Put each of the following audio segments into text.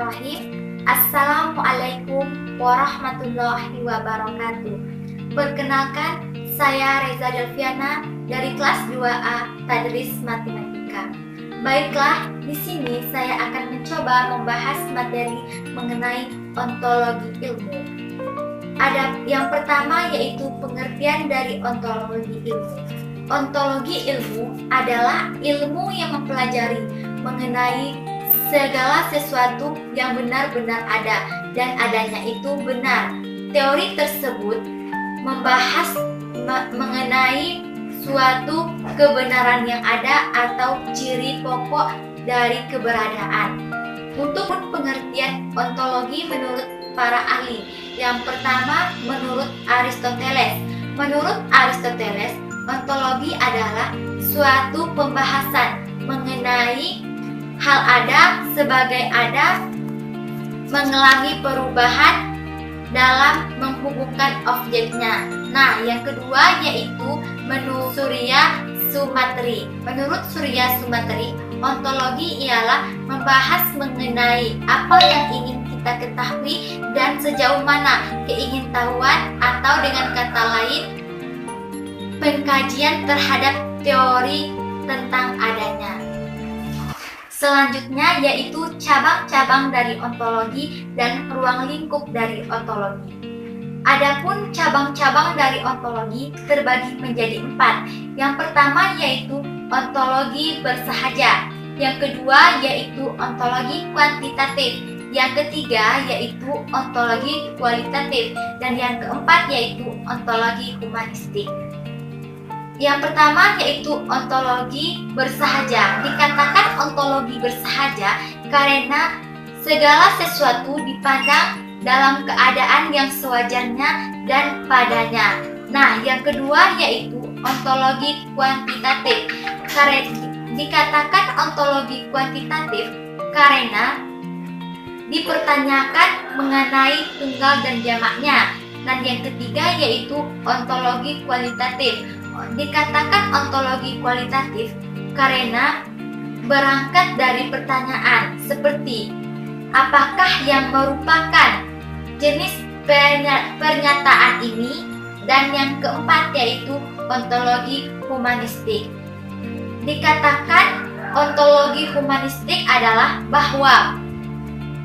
Bismillahirrahmanirrahim. Assalamualaikum warahmatullahi wabarakatuh. Perkenalkan, saya Reza Delviana dari kelas 2A Tadris Matematika. Baiklah, di sini saya akan mencoba membahas materi mengenai ontologi ilmu. Ada yang pertama yaitu pengertian dari ontologi ilmu. Ontologi ilmu adalah ilmu yang mempelajari mengenai segala sesuatu yang benar-benar ada dan adanya itu benar. Teori tersebut membahas mengenai suatu kebenaran yang ada atau ciri pokok dari keberadaan. Untuk pengertian ontologi menurut para ahli, yang pertama menurut Aristoteles. Menurut Aristoteles, ontologi adalah suatu pembahasan mengenai hal ada sebagai ada, mengalami perubahan dalam menghubungkan objeknya. Nah, yang kedua yaitu menurut Surya Sumatri. Menurut Surya Sumatri, ontologi ialah membahas mengenai apa yang ingin kita ketahui dan sejauh mana keingintahuan, atau dengan kata lain, pengkajian terhadap teori tentang adanya. Selanjutnya yaitu cabang-cabang dari ontologi dan ruang lingkup dari ontologi. Adapun cabang-cabang dari ontologi terbagi menjadi 4. Yang pertama yaitu ontologi bersahaja. Yang kedua yaitu ontologi kuantitatif. Yang ketiga yaitu ontologi kualitatif. Dan yang keempat yaitu ontologi humanistik. Yang pertama yaitu ontologi bersahaja. Dikatakan ontologi bersahaja karena segala sesuatu dipandang dalam keadaan yang sewajarnya dan padanya. Nah, yang kedua yaitu ontologi kuantitatif. Dikatakan ontologi kuantitatif karena dipertanyakan mengenai tunggal dan jamaknya. Dan yang ketiga yaitu ontologi kualitatif. Dikatakan ontologi kualitatif karena berangkat dari pertanyaan seperti apakah yang merupakan jenis pernyataan ini, dan yang keempat yaitu ontologi humanistik. Dikatakan ontologi humanistik adalah bahwa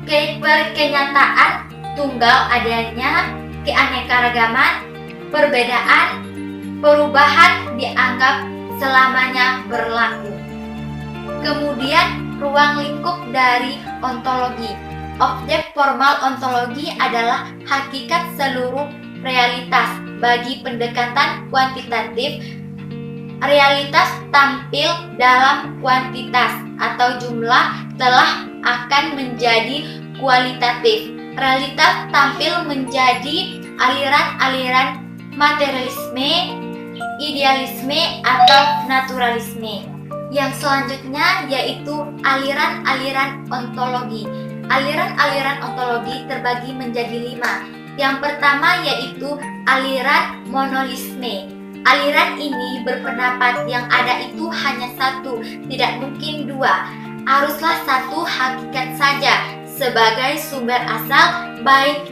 kenyataan tunggal adanya keanekaragaman, perbedaan, perubahan dianggap selamanya berlaku. Kemudian ruang lingkup dari ontologi. Objek formal ontologi adalah hakikat seluruh realitas. Bagi pendekatan kuantitatif, realitas tampil dalam kuantitas atau jumlah telah akan menjadi kualitatif. Realitas tampil menjadi aliran-aliran materialisme, idealisme, atau naturalisme. Yang selanjutnya yaitu aliran-aliran ontologi. Aliran-aliran ontologi terbagi menjadi 5. Yang pertama yaitu aliran monolisme. Aliran ini berpendapat yang ada itu hanya satu, tidak mungkin dua. Haruslah satu hakikat saja sebagai sumber asal, baik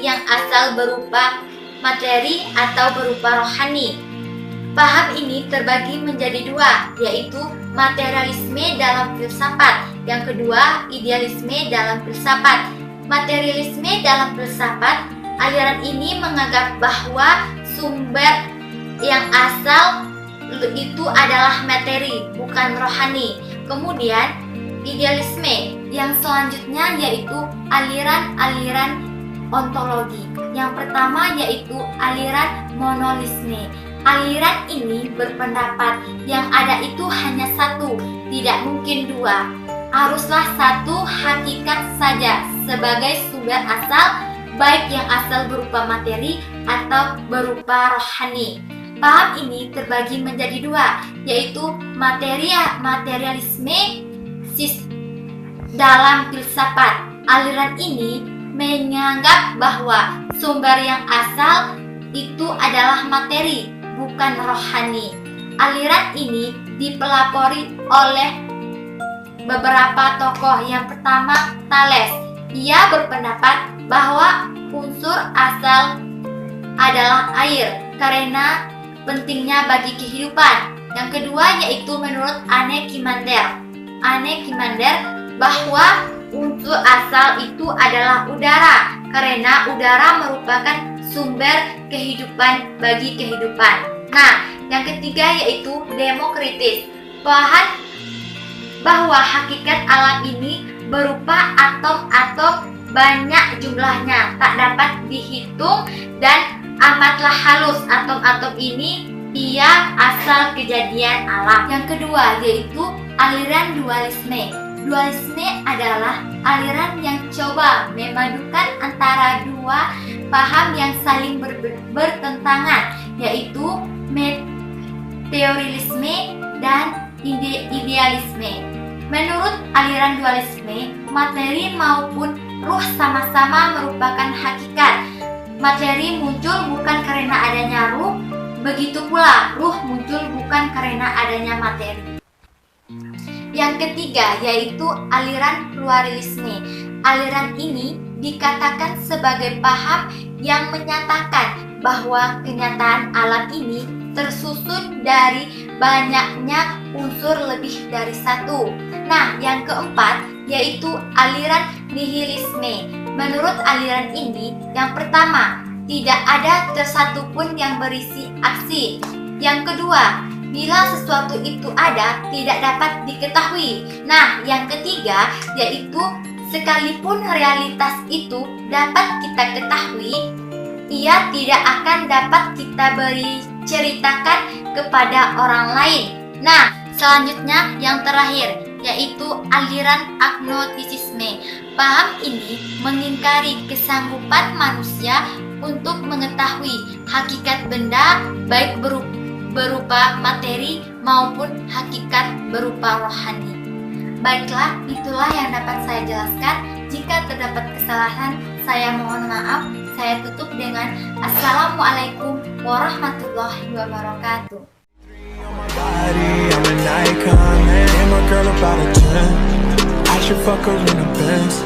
yang asal berupa materi atau berupa rohani. Paham ini terbagi menjadi 2, yaitu materialisme dalam filsafat. Yang kedua, idealisme dalam filsafat. Materialisme dalam filsafat, aliran ini menganggap bahwa sumber yang asal itu adalah materi, bukan rohani. Kemudian, idealisme yang selanjutnya yaitu aliran-aliran ontologi. Yang pertama yaitu aliran monolisme. Aliran ini berpendapat yang ada itu hanya satu, tidak mungkin dua. Haruslah satu hakikat saja sebagai sumber asal, baik yang asal berupa materi atau berupa rohani. Paham ini terbagi menjadi 2, yaitu materialisme dalam filsafat. Aliran ini menganggap bahwa sumber yang asal itu adalah materi, bukan rohani. Aliran ini dipelopori oleh beberapa tokoh. Yang pertama, Thales. Ia berpendapat bahwa unsur asal adalah air karena pentingnya bagi kehidupan. Yang kedua yaitu menurut Anaximander bahwa unsur asal itu adalah udara karena udara merupakan sumber kehidupan bagi kehidupan. Nah, yang ketiga yaitu Demokritus, bahwa hakikat alam ini berupa atom-atom banyak jumlahnya, tak dapat dihitung dan amatlah halus atom-atom ini, ia asal kejadian alam. Yang kedua yaitu aliran dualisme. Dualisme adalah aliran yang coba memadukan antara dua paham yang saling bertentangan, yaitu materialisme dan idealisme. Menurut aliran dualisme, materi maupun ruh sama-sama merupakan hakikat. Materi muncul bukan karena adanya ruh, begitu pula ruh muncul bukan karena adanya materi. Yang ketiga yaitu aliran pluralisme. Aliran ini dikatakan sebagai paham yang menyatakan bahwa kenyataan alam ini tersusun dari banyaknya unsur lebih dari satu. Nah, yang keempat yaitu aliran nihilisme. Menurut aliran ini, yang pertama, tidak ada tersatu pun yang berisi aksi. Yang kedua, bila sesuatu itu ada, tidak dapat diketahui. Nah, yang ketiga yaitu sekalipun realitas itu dapat kita ketahui, ia tidak akan dapat kita beri ceritakan kepada orang lain. Nah, selanjutnya yang terakhir yaitu aliran agnostisisme. Paham ini mengingkari kesanggupan manusia untuk mengetahui hakikat benda baik berupa materi maupun hakikat berupa rohani. Baiklah, itulah yang dapat saya jelaskan. Jika terdapat kesalahan, saya mohon maaf. Saya tutup dengan Assalamualaikum warahmatullahi wabarakatuh. I'm an icon, man. And my girl about a 10. I should fuck her in a Benz.